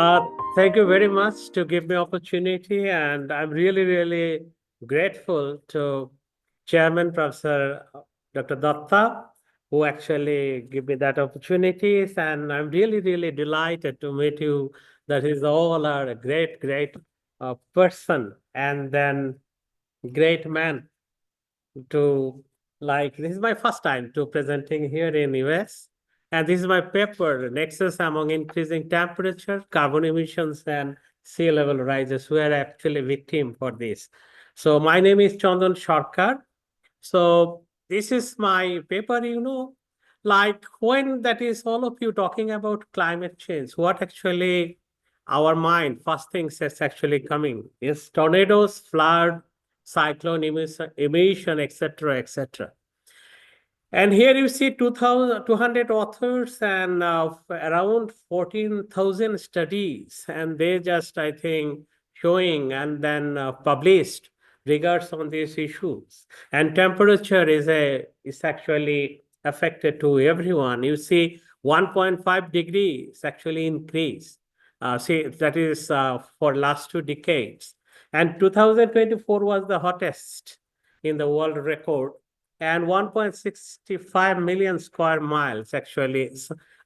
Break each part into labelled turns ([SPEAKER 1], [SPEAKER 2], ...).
[SPEAKER 1] Uh, Thank you very much to give me opportunity, and I'm really grateful to Chairman Professor Dr. Datta, who actually give me that opportunities, and I'm really delighted to meet you. That is all are a great person, and then great man to this is my first time to presenting here in US, and this is my paper, Nexus among increasing temperature, carbon emissions, and sea level rises. We are actually victim for this. So my name is Chandan Sarkar. So this is my paper, like when that is all of you talking about climate change, what actually our mind, first things that's actually coming is tornadoes, flood, cyclone emission, etc., etc. And here you see 2,200 authors and around 14,000 studies, and they just, I think, showing and then published regards on these issues. And temperature is actually affected to everyone. You see 1.5 degrees actually increase. See, that is for last 2 decades. And 2024 was the hottest in the world record, and 1.65 million square miles actually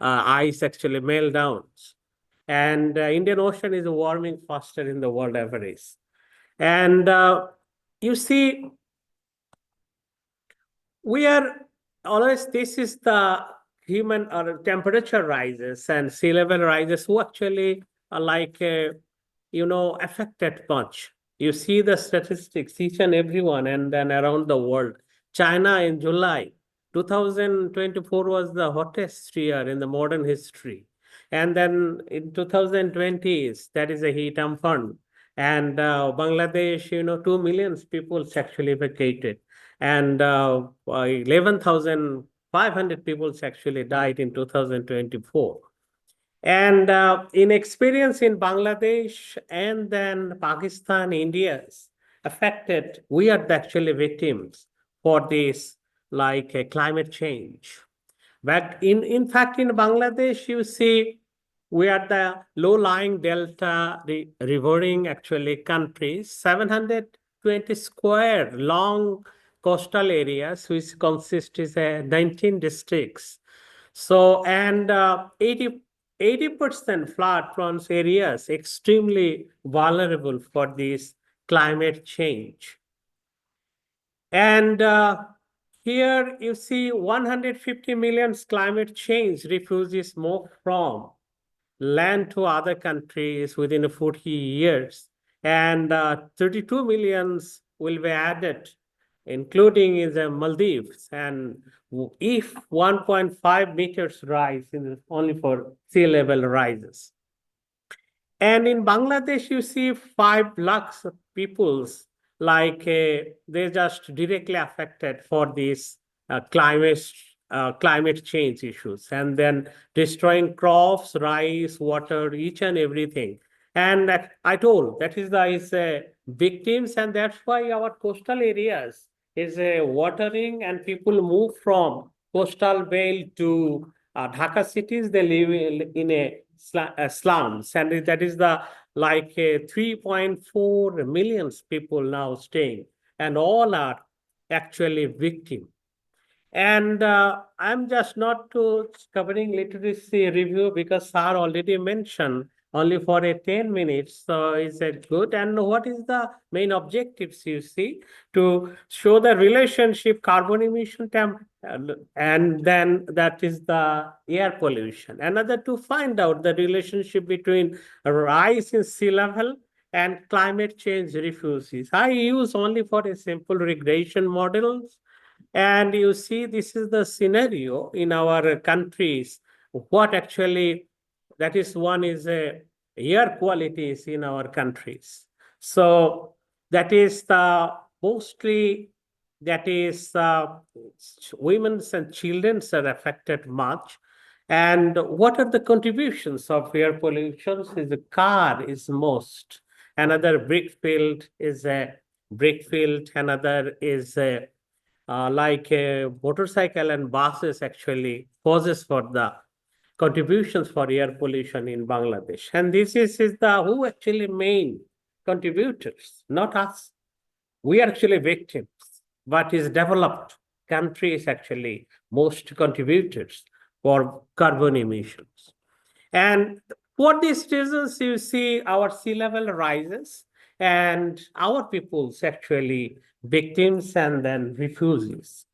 [SPEAKER 1] ice actually melt down. And Indian Ocean is warming faster in the world average. And you see, we are always, this is the human or temperature rises and sea level rises who actually are affected much. You see the statistics, each and everyone, and then around the world. China in July 2024 was the hottest year in the modern history. And then in 2020s, that is a heat fund. And Bangladesh, 2 million people actually evacuated, and 11,500 people actually died in 2024. And in experience in Bangladesh and then Pakistan, India's affected, we are actually victims for this climate change. But in fact, in Bangladesh, you see, we are the low-lying delta riverine actually countries, 720 square long coastal areas, which consists of 19 districts. So, and 80% flood-prone areas extremely vulnerable for this climate change. And here you see 150 million climate change refugees move from land to other countries within 40 years. And 32 millions will be added, including in the Maldives. And if 1.5 meters rise only for sea level rises. And in Bangladesh, you see 5 lakhs of peoples they're just directly affected for these climate change issues, and then destroying crops, rice, water, each and everything. And I told that is victims, and that's why our coastal areas is watering, and people move from coastal belt to Dhaka cities. They live in a slums, and that is the 3.4 million people now staying, and all are actually victim. And I'm just not to covering literacy review because sir already mentioned only for a 10 minutes. So is it good? And what is the main objectives you see to show the relationship carbon emission and then that is the air pollution. Another to find out the relationship between rise in sea level and climate change refugees. I use only for a simple regression models, and you see, this is the scenario in our countries. What actually, that is one is air qualities in our countries. So that is the mostly, that is women and children are affected much. And what are the contributions of air pollution? Is the car is most. Another brick field is a brick field. Another is a motorcycle and buses actually causes for the contributions for air pollution in Bangladesh. And this is the who actually main contributors, not us. We are actually victims, but is developed countries actually most contributors for carbon emissions. And for these reasons, you see our sea level rises and our peoples actually victims and then refugees.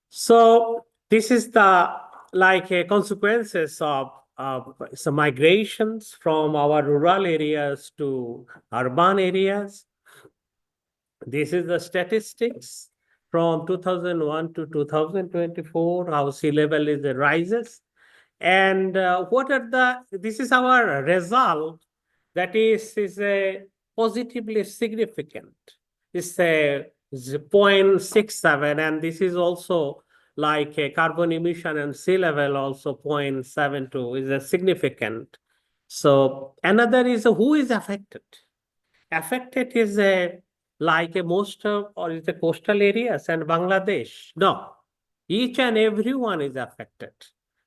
[SPEAKER 1] So this is the like consequences of some migrations from our rural areas to urban areas. This is the statistics from 2001 to 2024, how sea level is rises. And what are this is our result that is a positively significant. It's a 0.67, and this is also like a carbon emission and sea level also 0.72 is a significant. So another is who is affected. Affected is a like a most of or is the coastal areas and Bangladesh. No, each and everyone is affected.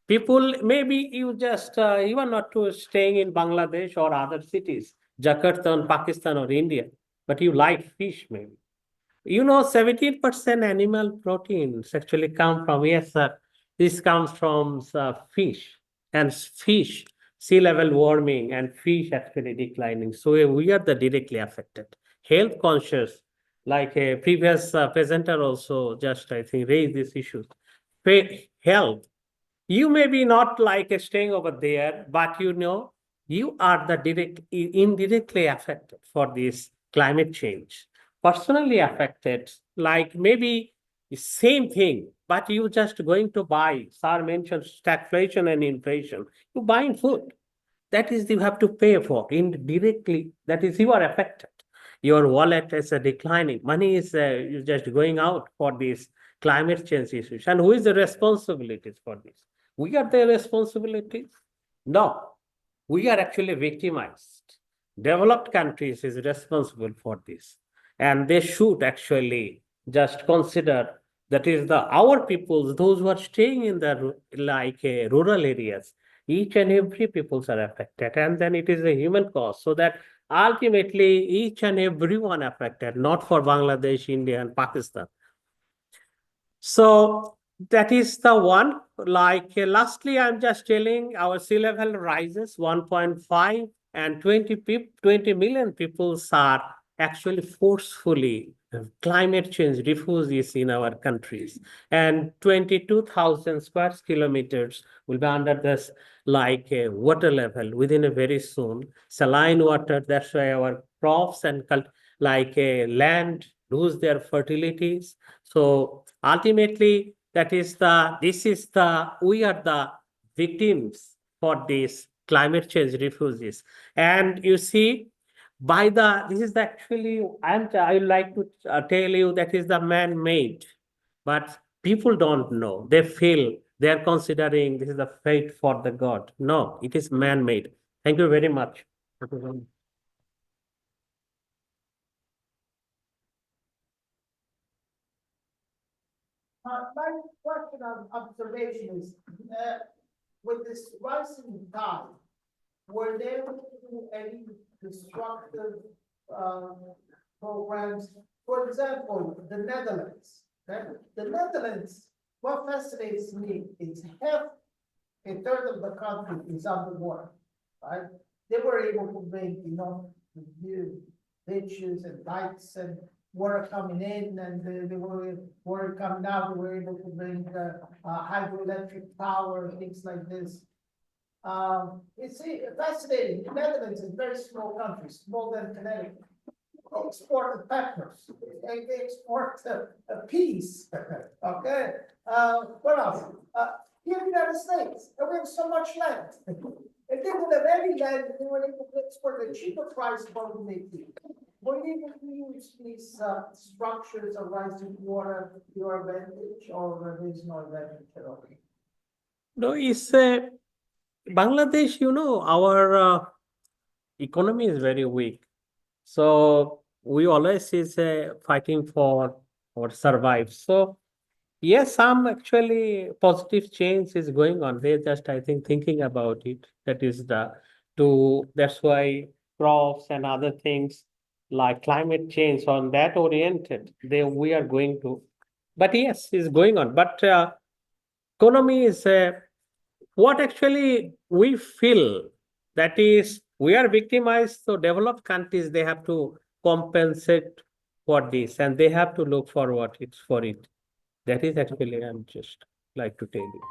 [SPEAKER 1] People, maybe you are not to staying in Bangladesh or other cities, Jakarta, Pakistan, or India, but you like fish maybe. 17% animal proteins actually come from, yes, sir. This comes from fish and fish, sea level warming and fish actually declining. So we are the directly affected. Health conscious, like a previous presenter also just, I think, raised this issue. Health, you may be not like staying over there, but you are the indirectly affected for this climate change. Personally affected, like maybe the same thing, but you just going to buy. Sir mentioned stagflation and inflation. You buying food. That is you have to pay for indirectly. That is you are affected. Your wallet is declining. Money is just going out for these climate change issues. And who is the responsibilities for this? We are the responsibilities? No, we are actually victimized. Developed countries is responsible for this. And they should actually just consider that is our peoples, those who are staying in the rural areas, each and every peoples are affected. And then it is a human cause. So that ultimately each and everyone affected, not for Bangladesh, India, and Pakistan. So that is the one. Lastly, I'm just telling our sea level rises 1.5 and 20 million people are actually forcefully climate change refugees in our countries. And 22,000 square kilometers will be under this water level within a very soon. Saline water, that's why our crops and land lose their fertilities. So ultimately, we are the victims for these climate change refugees. And you see, this is actually, I would like to tell you that is the man-made, but people don't know. They feel they're considering this is the fate for the God. No, it is man-made. Thank you very much.
[SPEAKER 2] My question of observation is, with this rising tide, were there any destructive programs? For example, the Netherlands. Okay? The Netherlands, what fascinates me is a third of the country is underwater, right? They were able to make, new ditches and dikes and water coming in, and they were water coming out. They were able to bring hydroelectric power, things like this. It's fascinating. The Netherlands is a very small country, smaller than Connecticut. They export peppers. They export peas. Okay. What else? Here in the United States, and we have so much land. If they would have any land, they were able to export a cheaper price what we make here. Were you able to use these structures of rising water to your advantage, or there is no advantage at all?
[SPEAKER 1] No, it's Bangladesh, our economy is very weak. So we always is fighting for or survive. So Yes, some actually positive change is going on. They just, I think, thinking about it. That is that's why crops and other things like climate change on that oriented, we are going to. But yes, it's going on. But economy is what actually we feel, that is, we are victimized. So developed countries, they have to compensate for this and they have to look for what it's for it. That is actually, I'm just like to tell you.